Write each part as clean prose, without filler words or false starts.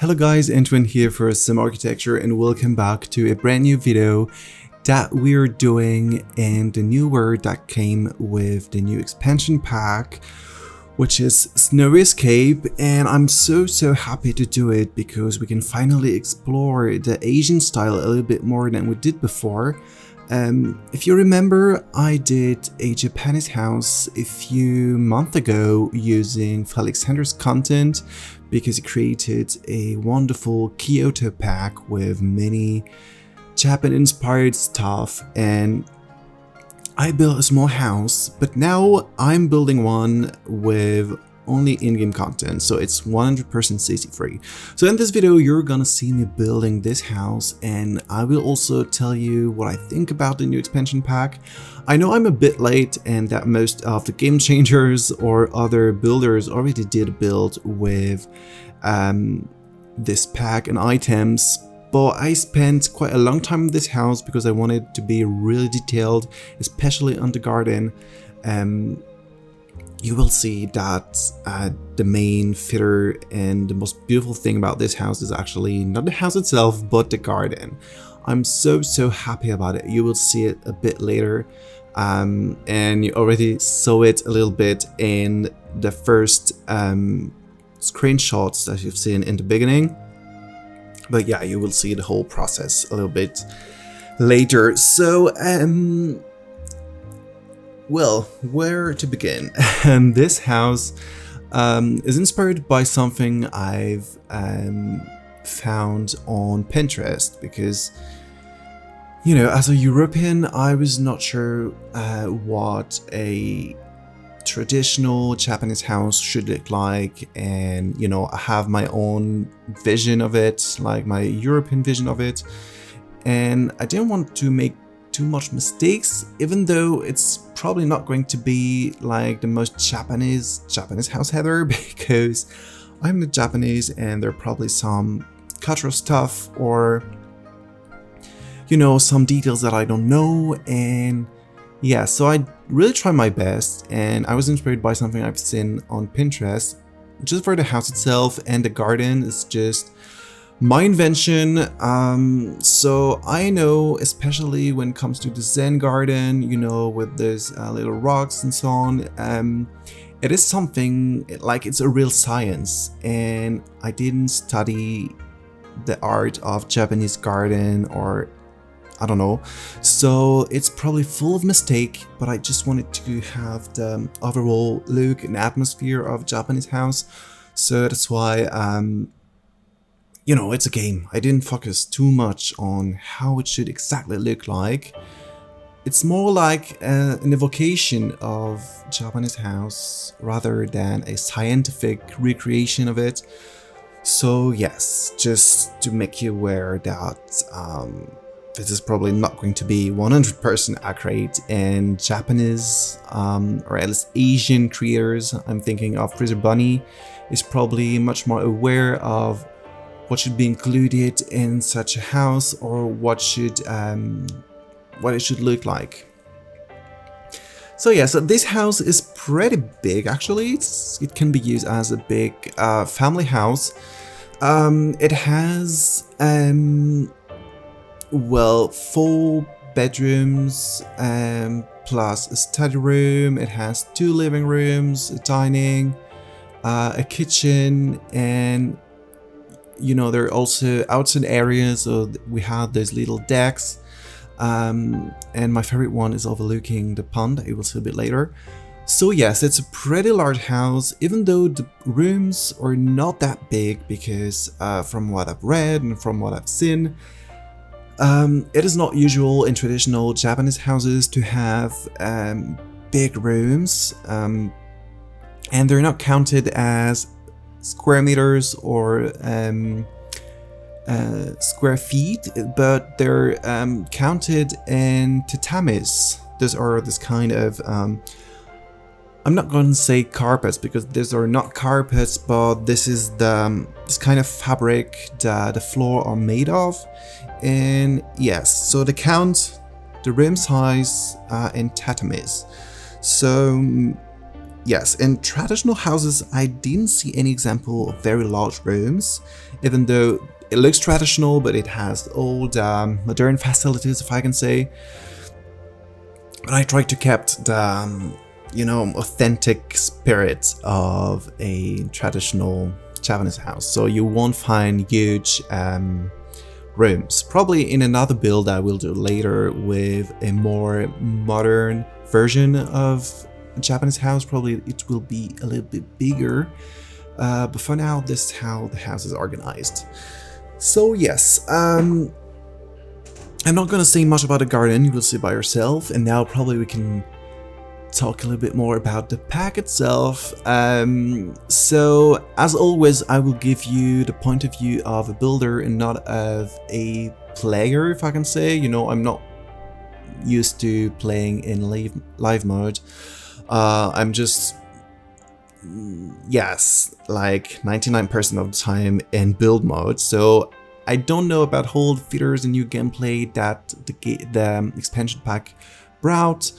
Hello guys, Antoine here for Simarchitecture and welcome back to a brand new video that we're doing in the new word that came with the new expansion pack, which is Snowy Escape, and I'm so happy to do it because we can finally explore the Asian style a little bit more than we did before. If you remember, I did a Japanese house a few months ago using Alexander's content because he created a wonderful Kyoto pack with many Japan-inspired stuff, and I built a small house, but now I'm building one with only in-game content, so it's 100% CC free. So in this video you're gonna see me building this house, and I will also tell you what I think about the new expansion pack. I know I'm a bit late and that most of the game changers or other builders already did a build with this pack and items, but I spent quite a long time in this house because I wanted it to be really detailed, especially on the garden. You will see that the main feature and the most beautiful thing about this house is actually not the house itself, but the garden. I'm so happy about it. You will see it a bit later, and you already saw it a little bit in the first screenshots that you've seen in the beginning. But yeah, you will see the whole process a little bit later. So, well, where to begin? This house is inspired by something I've found on Pinterest because, you know, as a European, I was not sure what a traditional Japanese house should look like, and you know, I have my own vision of it, like my European vision of it, and I didn't want to make too much mistakes, even though it's probably not going to be like the most Japanese house ever, because I'm not Japanese and there are probably some cultural stuff or, you know, some details that I don't know. And yeah, so I really tried my best, and I was inspired by something I've seen on Pinterest. Just for the house itself, and the garden is just my invention. So I know, especially when it comes to the Zen garden, you know, with those little rocks and so on, it is something like it's a real science, and I didn't study the art of Japanese garden, or I don't know, so it's probably full of mistake, but I just wanted to have the overall look and atmosphere of Japanese house. So that's why you know, it's a game. I didn't focus too much on how it should exactly look like. It's more like an evocation of Japanese house rather than a scientific recreation of it. So yes, just to make you aware that this is probably not going to be 100% accurate, and Japanese or at least Asian creators, I'm thinking of Freezer Bunny, is probably much more aware of what should be included in such a house, or what it should look like. So yeah, so this house is pretty big actually. It can be used as a big family house. It has well, 4 bedrooms plus a study room. It has 2 living rooms, a dining, a kitchen, and you know, there are also outside areas, so we have those little decks, and my favorite one is overlooking the pond that you will see a bit later. So yes, it's a pretty large house, even though the rooms are not that big, because from what I've read and from what I've seen, it is not usual in traditional Japanese houses to have big rooms, and they're not counted as square meters or square feet, but they're counted in tatamis. Those are this kind of I'm not going to say carpets, because these are not carpets, but this is this kind of fabric that the floor are made of. And yes, so they count the room size in tatamis. So yes, in traditional houses, I didn't see any example of very large rooms, even though it looks traditional, but it has old, modern facilities, if I can say. But I tried to keep the, authentic spirit of a traditional Japanese house. So you won't find huge rooms. Probably in another build I will do later with a more modern version of a Japanese house. Probably it will be a little bit bigger. But for now, this is how the house is organized. So yes, I'm not gonna say much about the garden, you will see by yourself, and now probably we can talk a little bit more about the pack itself. So as always, I will give you the point of view of a builder and not of a player, if I can say. I'm not used to playing in live mode. I'm just, yes, like 99% of the time in build mode. So I don't know about whole features and new gameplay that the expansion pack brought,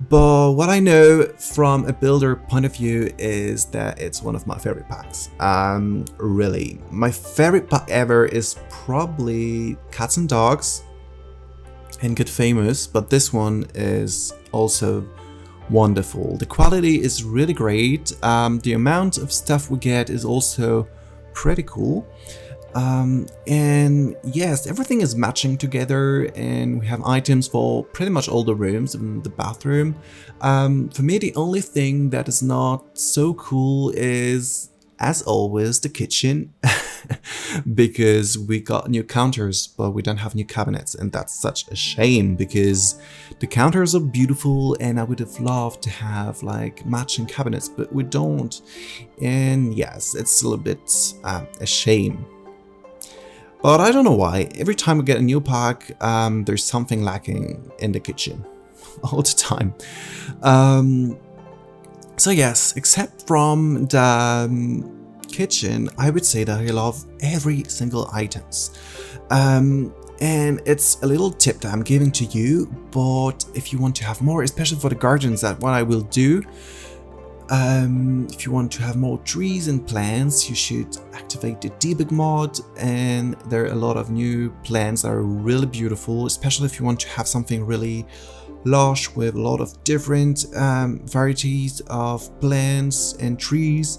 but what I know from a builder point of view is that it's one of my favorite packs. Really, my favorite pack ever is probably Cats and Dogs and Get Famous, but this one is also wonderful. The quality is really great. The amount of stuff we get is also pretty cool. And yes, everything is matching together, and we have items for pretty much all the rooms in the bathroom. For me, the only thing that is not so cool is, as always, the kitchen. Because we got new counters, but we don't have new cabinets, and that's such a shame because the counters are beautiful and I would have loved to have like matching cabinets, but we don't. And yes, it's a little bit a shame. But I don't know why. Every time we get a new pack, there's something lacking in the kitchen. All the time. So yes, except from the kitchen, I would say that I love every single items. And it's a little tip that I'm giving to you, but if you want to have more, especially for the gardens, that what I will do, if you want to have more trees and plants, you should activate the debug mod, and there are a lot of new plants that are really beautiful, especially if you want to have something really lush with a lot of different varieties of plants and trees.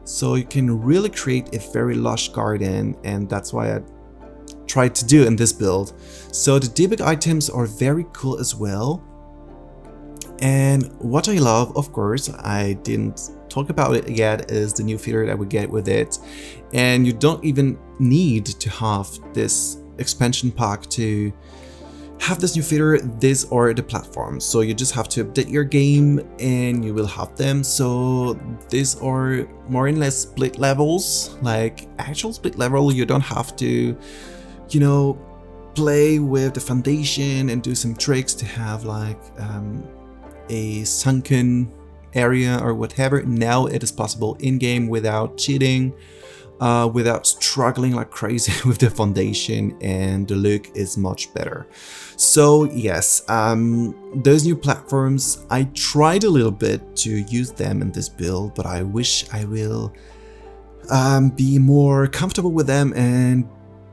So you can really create a very lush garden, and that's why I tried to do in this build. So the debug items are very cool as well. And what I love, of course, I didn't talk about it yet, is the new feature that we get with it. And you don't even need to have this expansion pack to have this new feature. These are the platforms. So you just have to update your game and you will have them. So these are more or less split levels, like actual split level. You don't have to, play with the foundation and do some tricks to have like a sunken area or whatever. Now it is possible in-game without cheating, without struggling like crazy with the foundation, and the look is much better. So yes, those new platforms, I tried a little bit to use them in this build, but I wish I will be more comfortable with them and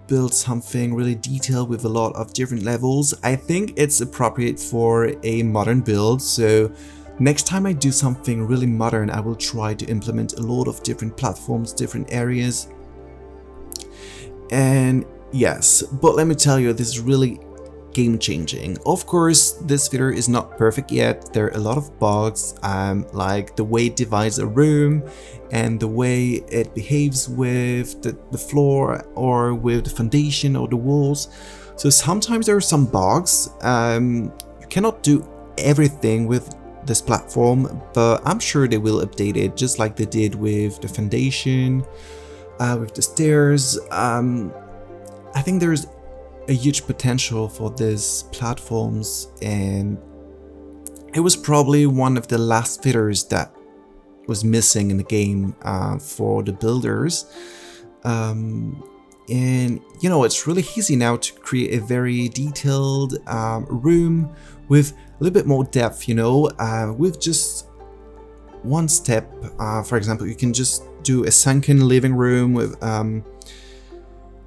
build something really detailed with a lot of different levels. I think it's appropriate for a modern build, so next time I do something really modern, I will try to implement a lot of different platforms, different areas. And yes, but let me tell you, this is really game-changing. Of course, this feature is not perfect yet. There are a lot of bugs, like the way it divides a room and the way it behaves with the floor or with the foundation or the walls. So sometimes there are some bugs. You cannot do everything with this platform, but I'm sure they will update it just like they did with the foundation, with the stairs. I think there's a huge potential for these platforms, and it was probably one of the last features that was missing in the game for the builders. And it's really easy now to create a very detailed room with a little bit more depth, with just one step. For example, you can just do a sunken living room with,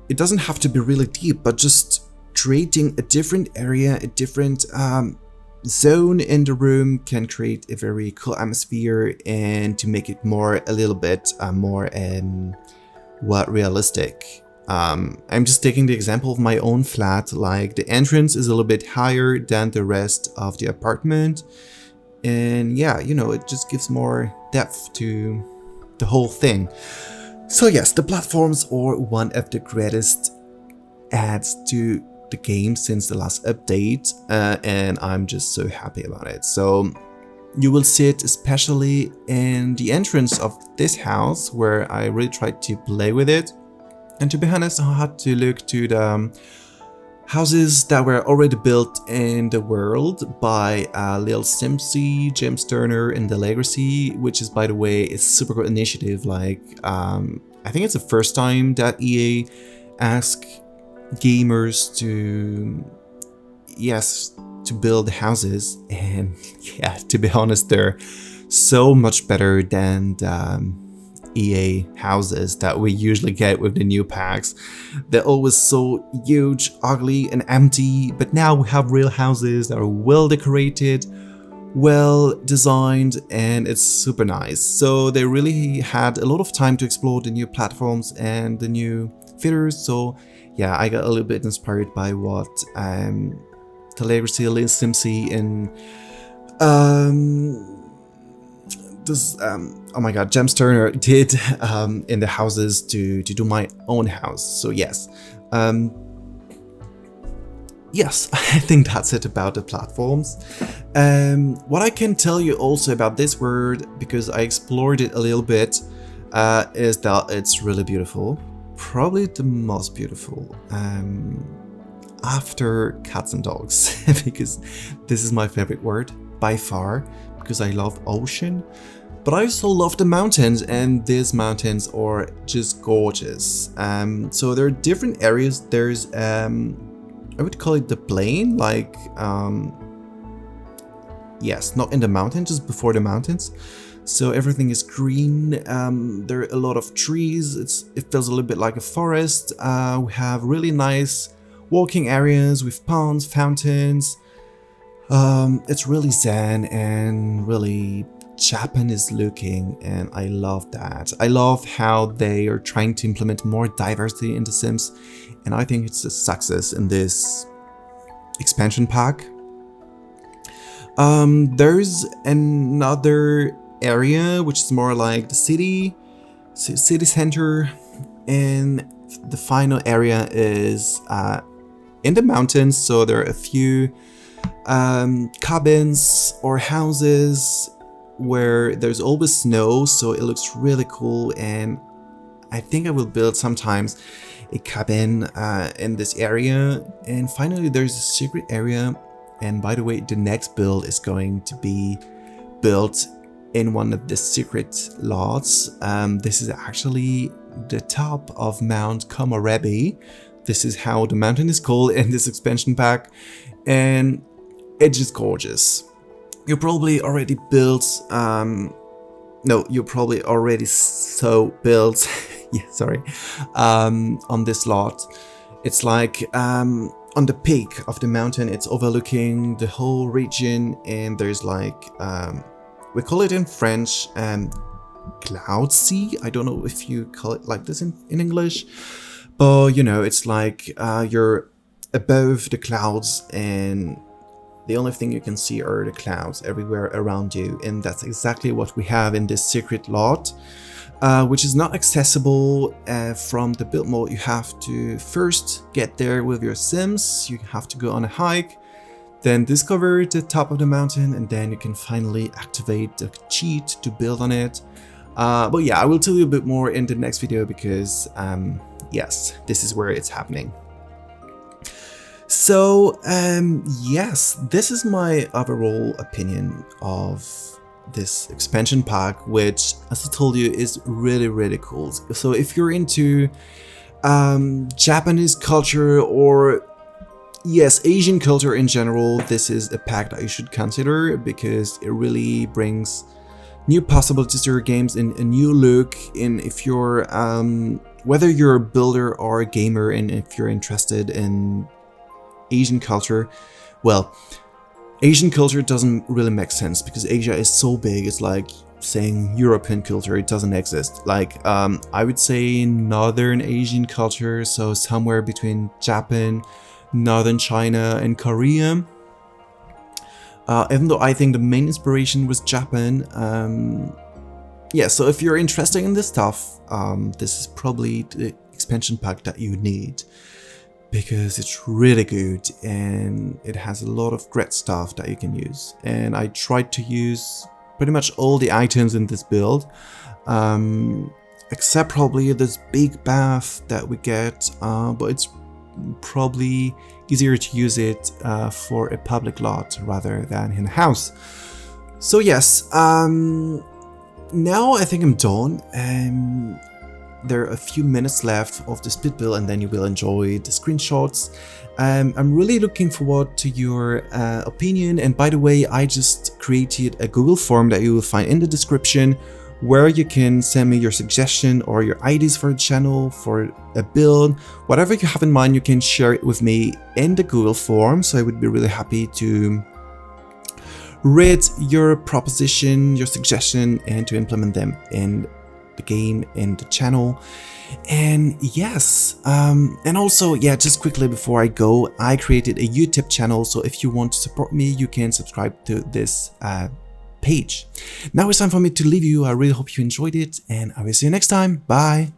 it doesn't have to be really deep, but just creating a different area, a different zone in the room can create a very cool atmosphere, and to make it a little bit more realistic. I'm just taking the example of my own flat. Like, the entrance is a little bit higher than the rest of the apartment, and yeah, you know, it just gives more depth to the whole thing. So yes, the platforms are one of the greatest adds to the game since the last update, and I'm just so happy about it. So you will see it especially in the entrance of this house, where I really tried to play with it. And to be honest, I had to look to the houses that were already built in the world by Lil Simpsy, James Turner, and the Legacy, which is, by the way, a super good initiative. Like, I think it's the first time that EA asked gamers to build houses, and yeah, to be honest, they're so much better than the EA houses that we usually get with the new packs. They're always so huge, ugly, and empty, but now we have real houses that are well decorated, well designed, and it's super nice. So they really had a lot of time to explore the new platforms and the new features. So yeah, I got a little bit inspired by what the Legacy, Lil Simpsy, and oh my god, James Turner did in the houses to do my own house. So yes, yes, I think that's it about the platforms. What I can tell you also about this world, because I explored it a little bit, is that it's really beautiful. Probably the most beautiful after cats and dogs, because this is my favorite word by far, because I love ocean, but I also love the mountains, and these mountains are just gorgeous. So there are different areas. There's I would call it the plain, like yes, not in the mountain, just before the mountains. So everything is green. There are a lot of trees. It feels a little bit like a forest. We have really nice walking areas with ponds, fountains. It's really zen and really Japanese looking, and I love that. I love how they are trying to implement more diversity in The Sims, and I think it's a success in this expansion pack. There's another area which is more like the city center, and the final area is in the mountains. So there are a few cabins or houses where there's always snow, so it looks really cool, and I think I will build sometimes a cabin in this area. And finally, there's a secret area, and by the way, the next build is going to be built in one of the secret lots. This is actually the top of Mount Komorebi. This is how the mountain is called in this expansion pack, and it's just gorgeous. You probably already built, no, you probably already built, yeah, sorry, on this lot. It's like on the peak of the mountain, it's overlooking the whole region, and there's like, we call it in French, cloud sea. I don't know if you call it like this in English, but you know, it's like you're above the clouds, and the only thing you can see are the clouds everywhere around you, and that's exactly what we have in this secret lot, which is not accessible from the build mode. You have to first get there with your Sims. You have to go on a hike, then discover the top of the mountain, and then you can finally activate the cheat to build on it. But yeah, I will tell you a bit more in the next video, because yes, this is where it's happening. So yes, this is my overall opinion of this expansion pack, which, as I told you, is really cool. So if you're into Japanese culture, or yes, Asian culture in general, this is a pack that you should consider, because it really brings new possibilities to your games, in a new look. In if you're whether you're a builder or a gamer, and if you're interested in Asian culture, well, Asian culture doesn't really make sense because Asia is so big. It's like saying European culture, it doesn't exist. Like I would say Northern Asian culture, so somewhere between Japan, Northern China, and Korea. Even though I think the main inspiration was Japan. Yeah, so if you're interested in this stuff, this is probably the expansion pack that you need, because it's really good and it has a lot of great stuff that you can use. And I tried to use pretty much all the items in this build, except probably this big bath that we get, but it's probably easier to use it for a public lot rather than in a house. So yes, now I think I'm done. There are a few minutes left of the split build, and then you will enjoy the screenshots. I'm really looking forward to your opinion. And by the way, I just created a Google form that you will find in the description, where you can send me your suggestion or your ideas for the channel, for a build. Whatever you have in mind, you can share it with me in the Google form. So I would be really happy to read your proposition, your suggestion, and to implement them in the game, in the channel. And yes, and also, yeah, just quickly before I go, I created a YouTube channel, so if you want to support me, you can subscribe to this page. Now it's time for me to leave you. I really hope you enjoyed it, and I will see you next time. Bye.